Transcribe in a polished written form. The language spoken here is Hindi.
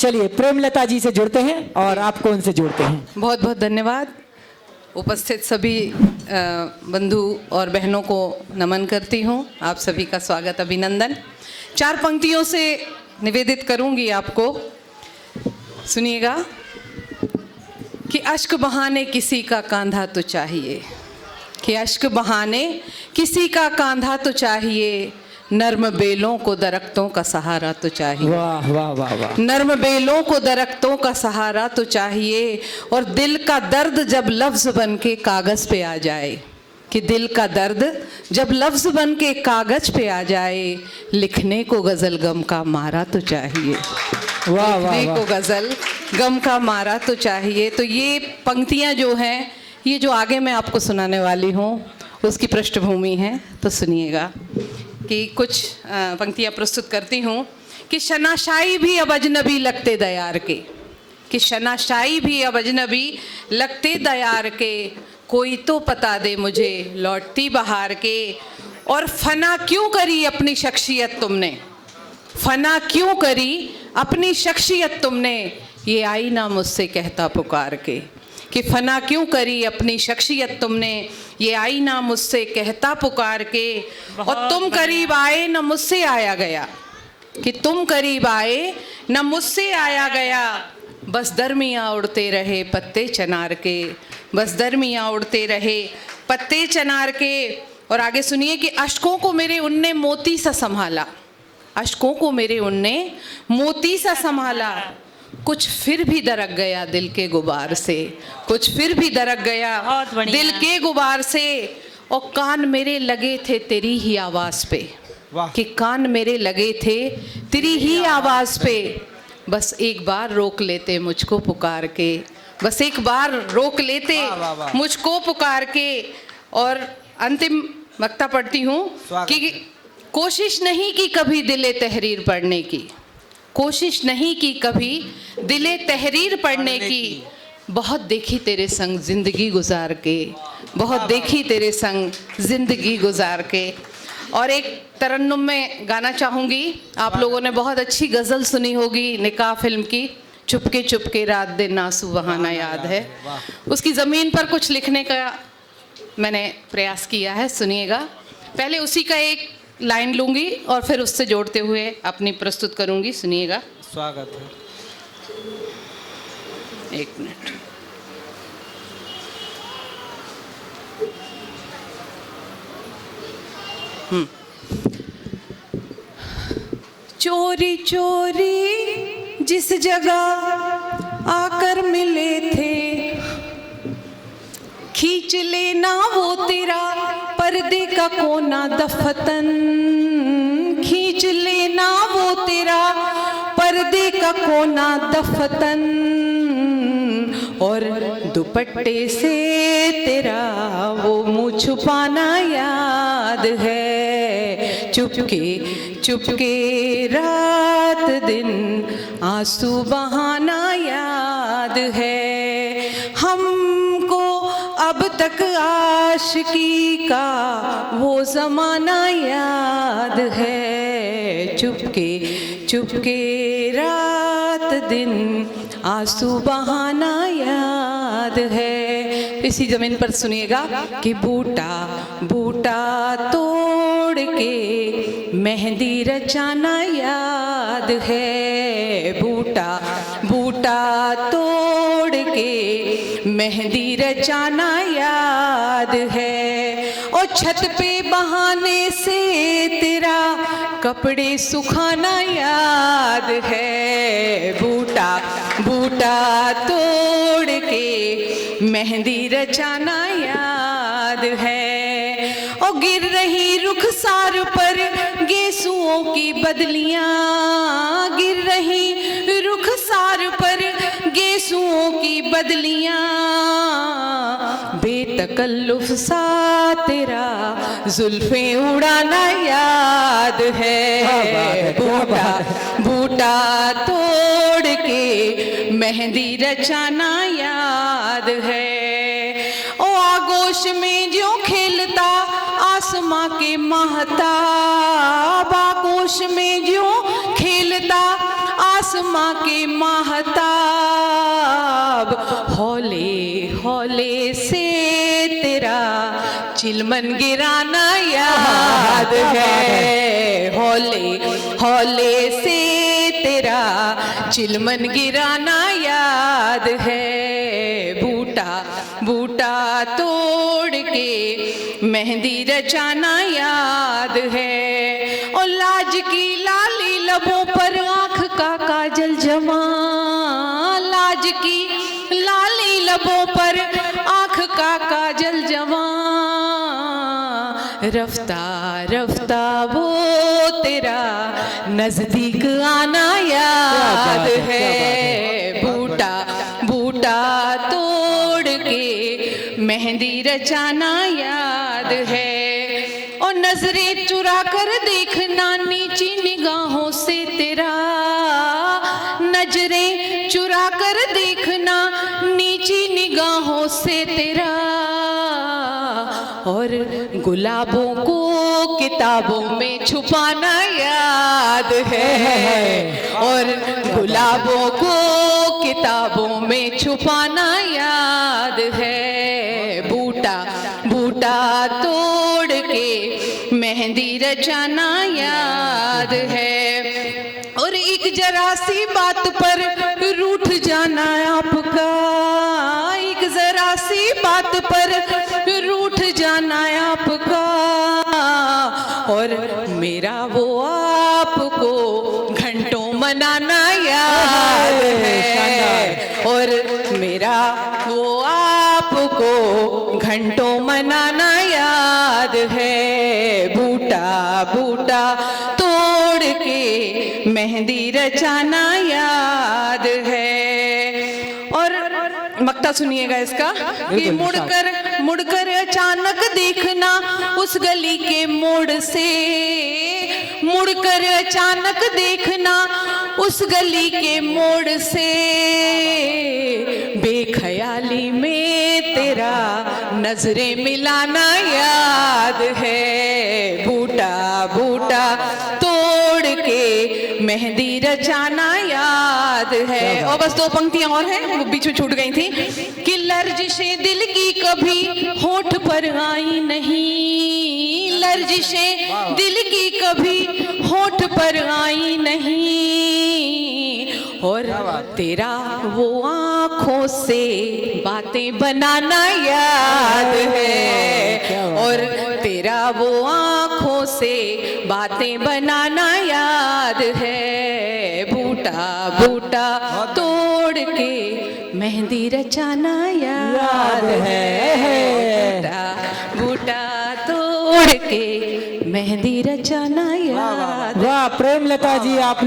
चलिए प्रेमलता जी से जुड़ते हैं और आपको उनसे जोड़ते हैं। बहुत बहुत धन्यवाद। उपस्थित सभी बंधु और बहनों को नमन करती हूँ। आप सभी का स्वागत, अभिनंदन। 4 पंक्तियों से निवेदित करूँगी आपको, सुनिएगा। कि अश्क बहाने किसी का कांधा तो चाहिए, कि अश्क बहाने किसी का कांधा तो चाहिए, नर्म बेलों को दरख्तों का सहारा तो चाहिए। वाह वाह वाह वाह। नर्म बेलों को दरख्तों का सहारा तो चाहिए, और दिल का दर्द जब लफ्ज बन के कागज पे आ जाए, कि दिल का दर्द जब लफ्ज बन के कागज पे आ जाए, लिखने को गजल गम का मारा तो चाहिए। वाह वाह लिखने वाह। को गजल गम का मारा तो चाहिए। तो ये पंक्तियां जो हैं, ये जो आगे मैं आपको सुनाने वाली हूँ उसकी पृष्ठभूमि है, तो सुनिएगा। कि कुछ पंक्तियां प्रस्तुत करती हूँ। कि शनाशाई भी अब अजनबी लगते दयार के, कि शनाशाई भी अब अजनबी लगते दयार के, कोई तो पता दे मुझे लौटती बहार के, और फना क्यों करी अपनी शख्सियत तुमने, फना क्यों करी अपनी शख्सियत तुमने, ये आईना मुझसे कहता पुकार के। कि फना क्यों करी अपनी शख्सियत तुमने, ये आईना मुझसे कहता पुकार के, और तुम करीब आए न मुझसे आया गया, कि तुम करीब आए न मुझसे आया गया, बस दरमियाँ उड़ते रहे पत्ते चनार के, बस दरमियाँ उड़ते रहे पत्ते चनार के। और आगे सुनिए। कि अश्कों को मेरे उनने मोती सा संभाला, अश्कों को मेरे उनने मोती सा संभाला, कुछ फिर भी दरक गया दिल के गुबार से, कुछ फिर भी दरक गया दिल के गुबार से, और कान मेरे लगे थे तेरी ही आवाज़ पे, कि कान मेरे लगे थे तेरी ही आवाज़ पे, बस एक बार रोक लेते मुझको पुकार के, बस एक बार रोक लेते मुझको पुकार के। और अंतिम मक्ता पढ़ती हूँ। कि कोशिश नहीं की कभी दिले तहरीर पढ़ने की, कोशिश नहीं की कभी दिले तहरीर पढ़ने की, बहुत देखी तेरे संग जिंदगी गुजार के, बहुत देखी तेरे संग जिंदगी गुजार के। और एक तरन्नुम में गाना चाहूँगी। आप लोगों ने बहुत अच्छी गज़ल सुनी होगी निकाह फिल्म की, चुपके चुपके रात दिन आंसू बहाना याद है। उसकी ज़मीन पर कुछ लिखने का मैंने प्रयास किया है, सुनिएगा। पहले उसी का एक लाइन लूँगी और फिर उससे जोड़ते हुए अपनी प्रस्तुत करूँगी, सुनिएगा। स्वागत है। एक मिनट। चोरी चोरी जिस जगह आकर मिले थे, खींच लेना वो तेरा पर्दे का कोना दफतन, खींच लेना वो तेरा पर्दे का कोना दफतन, और दुपट्टे से तेरा वो मुँह छुपाना याद है, चुपके चुपके रात दिन आंसू बहाना याद है, हमको अब तक आशिकी का वो ज़माना याद है, चुपके चुपके रात दिन आंसू बहाना याद है। इसी ज़मीन पर सुनिएगा। कि बूटा बूटा तोड़ के मेहंदी रचाना याद है, बूटा बूटा तोड़ के मेहंदी रचाना याद है, और छत पे बहाने से तेरा कपड़े सुखाना याद है, बूटा बूटा तोड़ के मेहंदी रचाना याद है, और गिर रही रुखसार पर गेसुओं की बदलियां, गिर रही रुखसार पर गेसुओं की बदलियां, बेतकल्लुफ सा तेरा जुल्फें उड़ाना याद है, बूटा बूटा तोड़ के मेहंदी रचाना याद है, ओ आगोश में जो खेलता आसमां के महताब आगोश में जो खेलता, आसमां के महताब हौले हौले से तेरा चिलमन गिराना याद है, हौले हौले से तेरा चिलमन गिराना याद है। बूटा बूटा तोड़ के मेहंदी रचाना याद है, और लाज की लाली लबों पर आंख का काजल जमा, लाज की लाली लबों पर आंख का काजल जमा, रफ्ता रफ्ता वो तेरा नजदीक आना याद है। बूटा बूटा तोड़ के मेहंदी रचाना याद है, और नजरें चुरा कर देखना नीची निगाहों से तेरा, नजरें चुरा कर देखना नीची निगाहों से तेरा, और गुलाबों को किताबों में छुपाना याद है, और गुलाबों को किताबों में छुपाना याद है। बूटा बूटा तोड़ के मेहंदी रचाना याद है, और एक जरा सी बात पर रूठ जाना आपका, एक जरा सी बात पर रूठ जाना आपका, और मेरा वो आपको घंटों मनाना याद है, और मेरा वो आपको घंटों मनाना याद है। बूटा बूटा तोड़ के मेहंदी रचाना याद है। और मक्ता सुनिएगा इसका, कि मुड़कर अचानक देखना उस गली के मोड़ से, मुड़कर अचानक देखना उस गली के मोड़ से, बेख्याली में तेरा नजरें मिलाना याद है। बूटा बूटा तोड़ के मेहंदी रचाना याद है। और बस दो पंक्तियां और हैं, वो बीच में छूट गई थी, कि लर्जिशें दिल की कभी होठ पर आई नहीं, लर्जिशें दिल की कभी होठ पर आई नहीं, और तेरा वो आँखों से बातें बनाना याद है, और तेरा वो आँखों से बातें बनाना याद है। बूटा बूटा तोड़ के मेहंदी रचाना याद है, बूटा बूटा तोड़ के मेहंदी रचाना याद। वाह प्रेमलता जी, आप